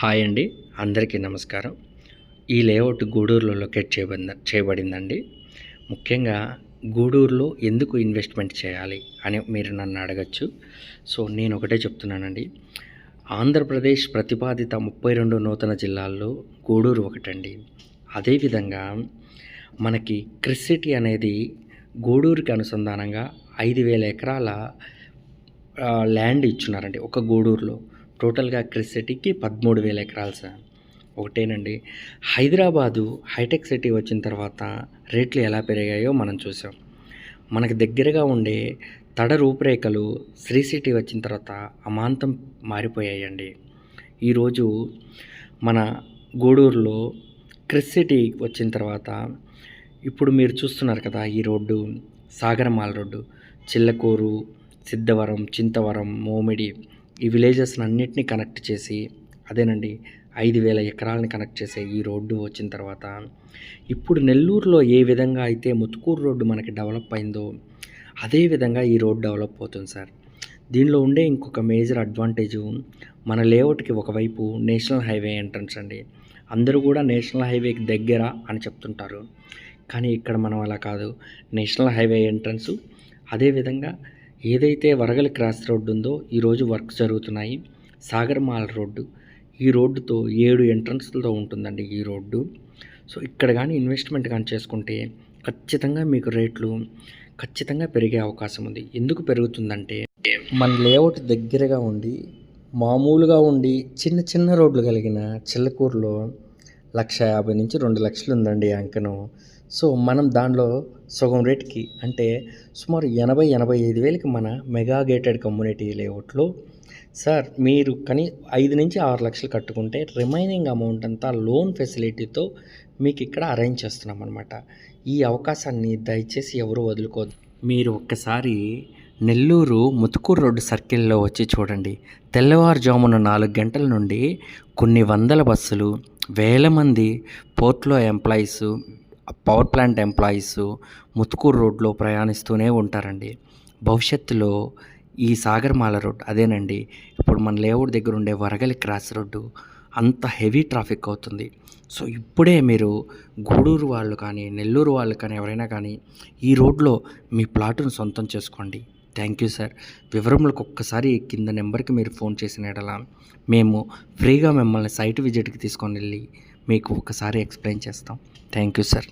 Hi అండి. అందరికీ నమస్కారం. ఈ లేఅవుట్ గూడూరులో లొకేట్ చేయబడిందండి. ముఖ్యంగా గూడూరులో ఎందుకు ఇన్వెస్ట్మెంట్ చేయాలి అని మీరు నన్ను అడగచ్చు. సో నేను ఒకటే చెప్తున్నానండి. ఆంధ్రప్రదేశ్ ప్రతిపాదిత 32 నూతన జిల్లాల్లో గూడూరు ఒకటండి. అదేవిధంగా మనకి క్రిస్ సిటీ అనేది గూడూరుకి అనుసంధానంగా 5,000 ఎకరాల ల్యాండ్ ఇచ్చున్నారండి ఒక గూడూరులో. టోటల్గా క్రిస్ సిటీకి 13,000 ఎకరాలు సార్. ఒకటేనండి, హైదరాబాదు హైటెక్ సిటీ వచ్చిన తర్వాత రేట్లు ఎలా పెరిగాయో మనం చూసాం. మనకు దగ్గరగా ఉండే తడ రూపురేఖలు శ్రీ సిటీ వచ్చిన తర్వాత అమాంతం మారిపోయాయండి. ఈరోజు మన గూడూరులో క్రిస్ సిటీ వచ్చిన తర్వాత ఇప్పుడు మీరు చూస్తున్నారు కదా, ఈ రోడ్డు సాగరమాల రోడ్డు, చిల్లకూరు, సిద్ధవరం, చింతవరం, మోమిడి ఈ విలేజెస్ అన్నిటినీ కనెక్ట్ చేసి అదేనండి 5,000 ఎకరాలని కనెక్ట్ చేసే ఈ రోడ్డు వచ్చిన తర్వాత ఇప్పుడు నెల్లూరులో ఏ విధంగా అయితే ముత్తుకూరు రోడ్డు మనకి డెవలప్ అయిందో అదేవిధంగా ఈ రోడ్ డెవలప్ అవుతుంది సార్. దీనిలో ఉండే ఇంకొక మేజర్ అడ్వాంటేజు, మన లేఅవుట్కి ఒకవైపు నేషనల్ హైవే ఎంట్రన్స్ అండి. అందరూ కూడా నేషనల్ హైవేకి దగ్గర అని చెప్తుంటారు, కానీ ఇక్కడ మనం అలా కాదు. నేషనల్ హైవే ఎంట్రన్సు, అదేవిధంగా ఏదైతే వరగలి క్రాస్ రోడ్డు ఉందో ఈరోజు వర్క్ జరుగుతున్నాయి. సాగర్మాల రోడ్డు, ఈ రోడ్డుతో 7 ఎంట్రన్స్లతో ఉంటుందండి ఈ రోడ్డు. సో ఇక్కడ కానీ ఇన్వెస్ట్మెంట్ కానీ చేసుకుంటే ఖచ్చితంగా మీకు రేట్లు ఖచ్చితంగా పెరిగే అవకాశం ఉంది. ఎందుకు పెరుగుతుందంటే మన లేఅవుట్ దగ్గరగా ఉండి మామూలుగా ఉండి చిన్న చిన్న రోడ్లు కలిగిన చిల్లకూరులో 1,50,000 నుంచి 2,00,000 ఉందండి అంకనం. సో మనం దానిలో సగం రేట్కి అంటే సుమారు 80,000-85,000కి మన మెగా గేటెడ్ కమ్యూనిటీ లేఅవుట్లో సార్ మీరు కానీ 5 నుంచి 6 లక్షలు కట్టుకుంటే రిమైనింగ్ అమౌంట్ అంతా లోన్ ఫెసిలిటీతో మీకు ఇక్కడ అరేంజ్ చేస్తున్నాం అనమాట. ఈ అవకాశాన్ని దయచేసి ఎవరు వదులుకోవద్దు. మీరు ఒక్కసారి నెల్లూరు ముత్తుకూరు రోడ్డు సర్కిల్లో వచ్చి చూడండి. తెల్లవారుజామున 4 గంటల నుండి కొన్ని వందల బస్సులు, వేల మంది పోర్ట్లో employees, power plant employees Muthukur రోడ్లో ప్రయాణిస్తూనే ఉంటారండి. భవిష్యత్తులో ఈ సాగర్మాల రోడ్ అదేనండి, ఇప్పుడు మన లేఅవుట్ దగ్గర ఉండే వరగలి క్రాస్ రోడ్డు అంత హెవీ ట్రాఫిక్ అవుతుంది. సో ఇప్పుడే మీరు గూడూరు వాళ్ళు కానీ నెల్లూరు వాళ్ళు కానీ ఎవరైనా కానీ ఈ రోడ్లో మీ ప్లాటును సొంతం చేసుకోండి. Thank you sir. వివరములకు ఒక్కసారి కింద నెంబర్కి మీరు ఫోన్ చేసిన ఎడల మేము ఫ్రీగా మిమ్మల్ని సైట్ విజిట్కి తీసుకొని వెళ్ళి మీకు ఒకసారి ఎక్స్ప్లెయిన్ చేస్తాం. Thank you sir.